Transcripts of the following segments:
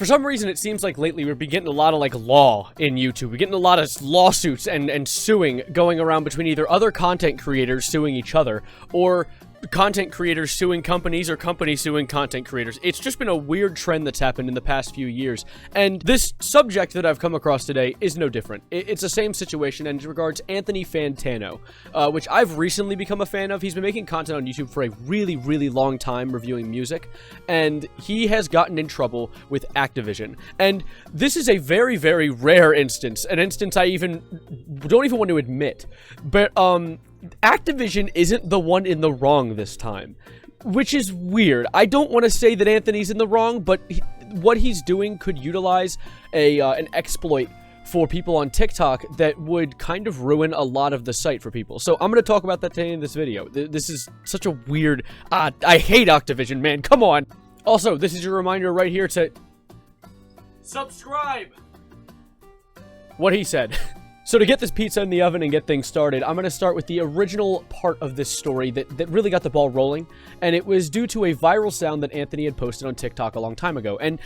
For some reason, it seems like lately we're getting a lot of, like, law in YouTube. We're getting a lot of lawsuits and suing going around between either other content creators suing each other, or content creators suing companies, or companies suing content creators. It's just been a weird trend that's happened in the past few years, and this subject that I've come across today is no different. It's the same situation, and it regards Anthony Fantano, which I've recently become a fan of. He's been making content on YouTube for a really, really long time, reviewing music, and he has gotten in trouble with Activision. And this is a very, very rare instance, an instance I don't even want to admit, but Activision isn't the one in the wrong this time, which is weird. I don't want to say that Anthony's in the wrong, but what he's doing could utilize an exploit for people on TikTok that would kind of ruin a lot of the site for people. So I'm going to talk about that today in this video. This is such a weird... I hate Activision, man. Come on. Also, this is your reminder right here to... subscribe! What he said. So to get this pizza in the oven and get things started, I'm going to start with the original part of this story that really got the ball rolling, and it was due to a viral sound that Anthony had posted on TikTok a long time ago. And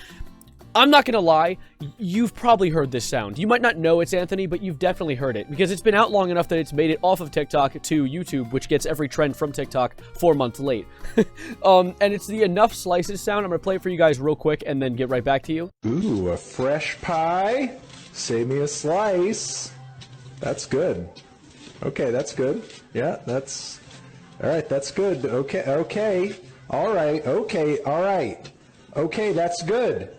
I'm not going to lie, you've probably heard this sound. You might not know it's Anthony, but you've definitely heard it, because it's been out long enough that it's made it off of TikTok to YouTube, which gets every trend from TikTok 4 months late. And it's the Enough Slices sound. I'm going to play it for you guys real quick and then get right back to you. Ooh, a fresh pie? Save me a slice. That's good. Okay, that's good. Yeah, that's... Alright, that's good. Okay. Alright, okay, alright. Okay, that's good.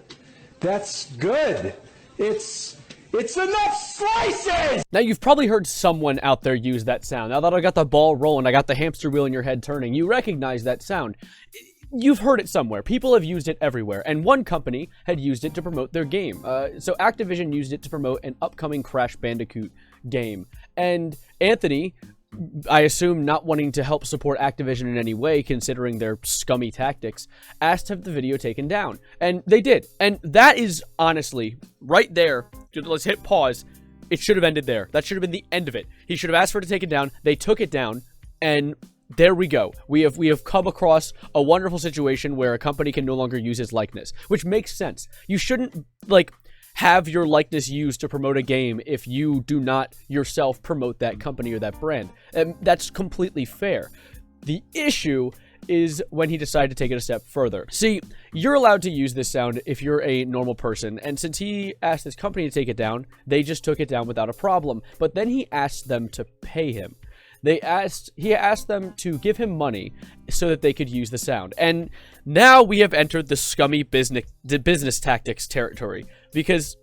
That's good. It's enough slices! Now, you've probably heard someone out there use that sound. Now that I got the ball rolling, I got the hamster wheel in your head turning, you recognize that sound. You've heard it somewhere. People have used it everywhere, and one company had used it to promote their game. So Activision used it to promote an upcoming Crash Bandicoot game. And Anthony, I assume not wanting to help support Activision in any way, considering their scummy tactics, asked to have the video taken down. And they did. And that is, honestly, right there. Let's hit pause. It should have ended there. That should have been the end of it. He should have asked for it to take it down. They took it down, and... there we go. We have come across a wonderful situation where a company can no longer use his likeness, which makes sense. You shouldn't, like, have your likeness used to promote a game if you do not yourself promote that company or that brand. And that's completely fair. The issue is when he decided to take it a step further. See, you're allowed to use this sound if you're a normal person, and since he asked this company to take it down, they just took it down without a problem. But then he asked them to pay him. He asked them to give him money so that they could use the sound. And now we have entered the scummy business tactics territory, because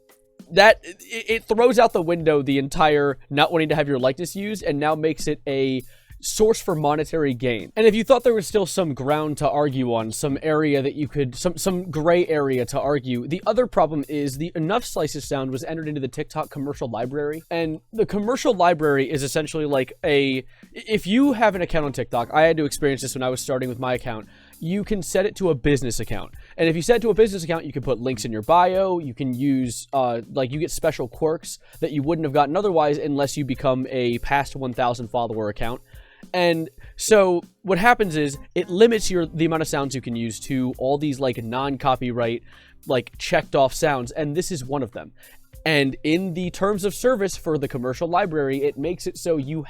it throws out the window the entire not wanting to have your likeness used, and now makes it a source for monetary gain. And if you thought there was still some ground to argue on, some area that you could, some gray area to argue, the other problem is the Enough Slices sound was entered into the TikTok commercial library. And the commercial library is essentially like if you have an account on TikTok, I had to experience this when I was starting with my account, you can set it to a business account. And if you set it to a business account, you can put links in your bio, you can use, you get special quirks that you wouldn't have gotten otherwise unless you become a past 1,000 follower account. And so what happens is it limits the amount of sounds you can use to all these like non-copyright, like checked off sounds, and this is one of them. And in the terms of service for the commercial library, it makes it so you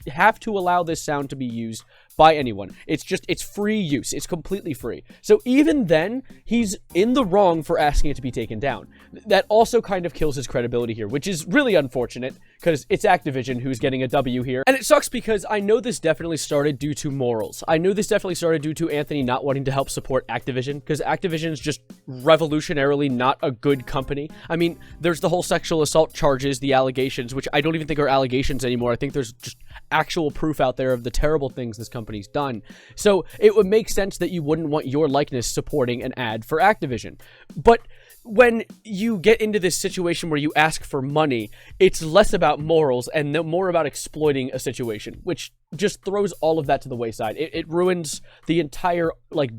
have to allow this sound to be used by anyone. It's free use. It's completely free. So even then, he's in the wrong for asking it to be taken down. That also kind of kills his credibility here, which is really unfortunate, because it's Activision who's getting a W here. And it sucks because I know this definitely started due to morals. I know this definitely started due to Anthony not wanting to help support Activision, because Activision is just revolutionarily not a good company. I mean, there's the whole sexual assault charges, the allegations, which I don't even think are allegations anymore. I think there's just actual proof out there of the terrible things this company's done. So it would make sense that you wouldn't want your likeness supporting an ad for Activision. But when you get into this situation where you ask for money, it's less about morals and more about exploiting a situation, which just throws all of that to the wayside. It ruins the entire, like,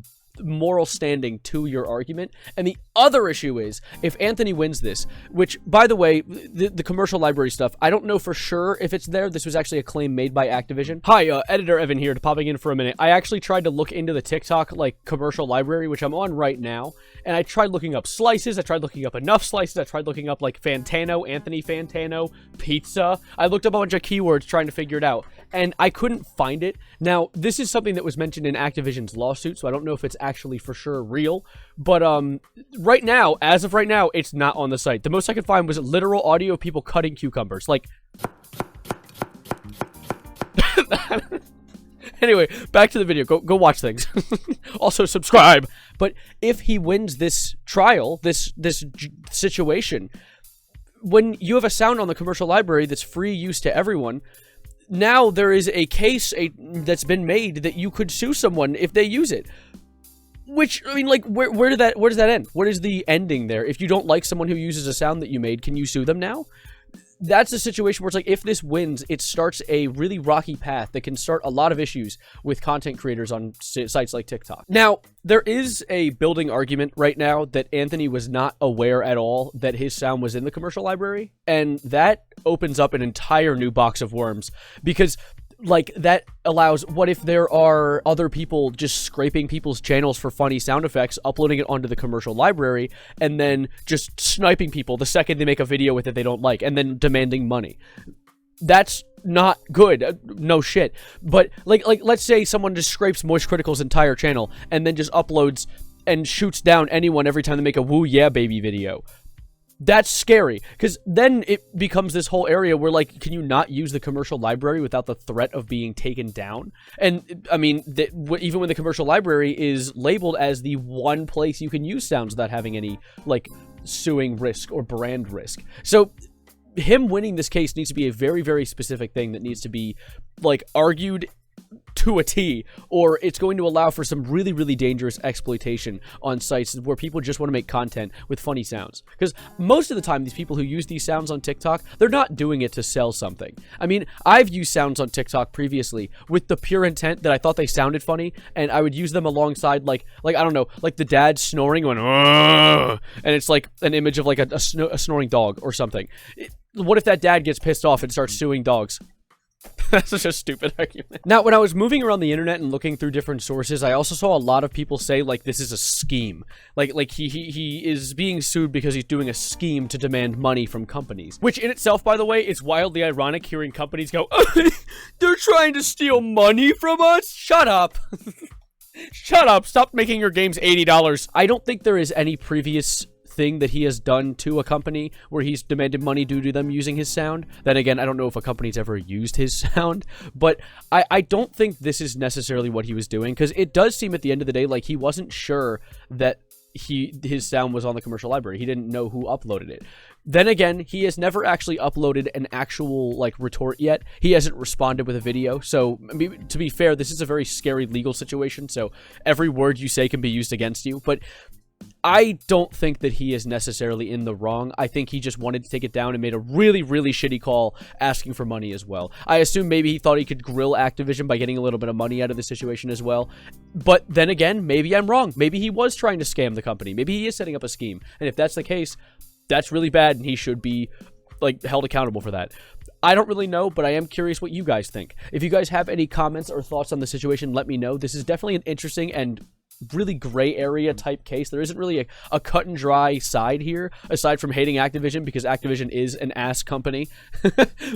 moral standing to your argument. And the other issue is, if Anthony wins this, which, by the way, the commercial library stuff, I don't know for sure if it's there. This was actually a claim made by Activision. Hi, Editor Evan here, popping in for a minute. I actually tried to look into the TikTok, like, commercial library, which I'm on right now, and I tried looking up slices, I tried looking up enough slices, I tried looking up, like, Fantano, Anthony Fantano, pizza. I looked up a bunch of keywords trying to figure it out, and I couldn't find it. Now, this is something that was mentioned in Activision's lawsuit, so I don't know if it's actually for sure real, but right now, as of right now, it's not on the site. The most I could find was literal audio of people cutting cucumbers, like... Anyway, back to the video. Go watch things. Also, subscribe. But if he wins this trial, this situation, when you have a sound on the commercial library that's free use to everyone, now there is a case that's been made that you could sue someone if they use it. Which, I mean, like, where does that end? What is the ending there? If you don't like someone who uses a sound that you made, can you sue them now? That's a situation where it's like, if this wins, it starts a really rocky path that can start a lot of issues with content creators on sites like TikTok. Now, there is a building argument right now that Anthony was not aware at all that his sound was in the commercial library, and that opens up an entire new box of worms, because... like, that allows, what if there are other people just scraping people's channels for funny sound effects, uploading it onto the commercial library, and then just sniping people the second they make a video with it they don't like, and then demanding money? That's not good. No shit. But, like, let's say someone just scrapes Moist Critical's entire channel, and then just uploads and shoots down anyone every time they make a Woo Yeah Baby video. That's scary, because then it becomes this whole area where, like, can you not use the commercial library without the threat of being taken down? And, I mean, even when the commercial library is labeled as the one place you can use sounds without having any, like, suing risk or brand risk. So, him winning this case needs to be a very, very specific thing that needs to be, like, argued to a T, or it's going to allow for some really, really dangerous exploitation on sites where people just want to make content with funny sounds. Because most of the time, these people who use these sounds on TikTok, they're not doing it to sell something. I mean, I've used sounds on TikTok previously with the pure intent that I thought they sounded funny, and I would use them alongside, like I don't know, like the dad snoring going, "Ugh," and it's like an image of like a snoring dog or something. What if that dad gets pissed off and starts suing dogs? That's such a stupid argument. Now, when I was moving around the internet and looking through different sources, I also saw a lot of people say, like, this is a scheme. Like he is being sued because he's doing a scheme to demand money from companies. Which in itself, by the way, is wildly ironic hearing companies go, they're trying to steal money from us? Shut up. Shut up. Stop making your games $80. I don't think there is any previous thing that he has done to a company where he's demanded money due to them using his sound. Then again, I don't know if a company's ever used his sound, but I don't think this is necessarily what he was doing, because it does seem at the end of the day like he wasn't sure that his sound was on the commercial library. He didn't know who uploaded it. Then again, he has never actually uploaded an actual, like, retort yet. He hasn't responded with a video, so, I mean, to be fair, this is a very scary legal situation, so every word you say can be used against you, but I don't think that he is necessarily in the wrong. I think he just wanted to take it down and made a really, really shitty call asking for money as well. I assume maybe he thought he could grill Activision by getting a little bit of money out of the situation as well. But then again, maybe I'm wrong. Maybe he was trying to scam the company. Maybe he is setting up a scheme. And if that's the case, that's really bad and he should be, like, held accountable for that. I don't really know, but I am curious what you guys think. If you guys have any comments or thoughts on the situation, let me know. This is definitely an interesting and really gray area type case. There isn't really a cut and dry side here, aside from hating Activision, because Activision is an ass company.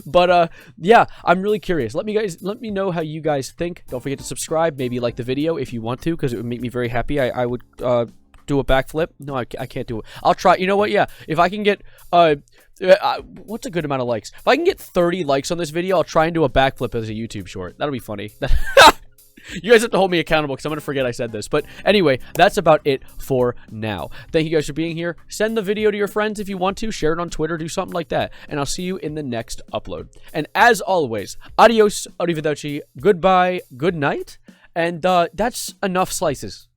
But yeah, I'm really curious. Let me know how you guys think. Don't forget to subscribe, maybe like the video if you want to, because it would make me very happy. I would do a backflip. No, I can't do it. I'll try. You know what? Yeah, if I can get what's a good amount of likes? If I can get 30 likes on this video, I'll try and do a backflip as a YouTube short. That'll be funny. You guys have to hold me accountable because I'm going to forget I said this. But anyway, that's about it for now. Thank you guys for being here. Send the video to your friends if you want to. Share it on Twitter. Do something like that. And I'll see you in the next upload. And as always, adios, arrivederci, goodbye, good night. And that's enough slices.